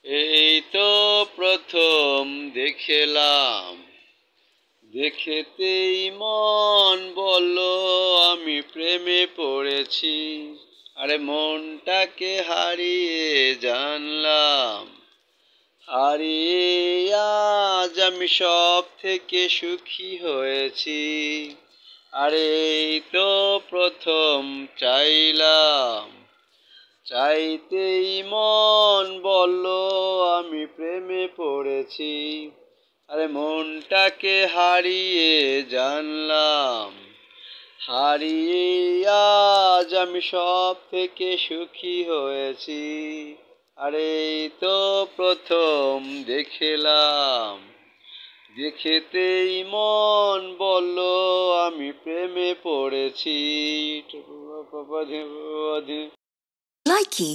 এই তো প্রথম দেখলাম, দেখেতেই মন বলল আমি প্রেমে পড়েছি। আরে মনটাকে হারিয়ে জানলাম, হারিয়ে আজ আমি সব থেকে সুখী হয়েছি। আরে এই তো প্রথম চাইলাম, চাইতেই মন বলল আমি প্রেমে পড়েছি। আরে মনটাকে হারিয়ে জানলাম, হারিয়ে আজ আমি সব থেকে সুখী হয়েছি। আরে এই তো প্রথম দেখলাম, দেখেতেই মন বলল আমি প্রেমে পড়েছি। Likey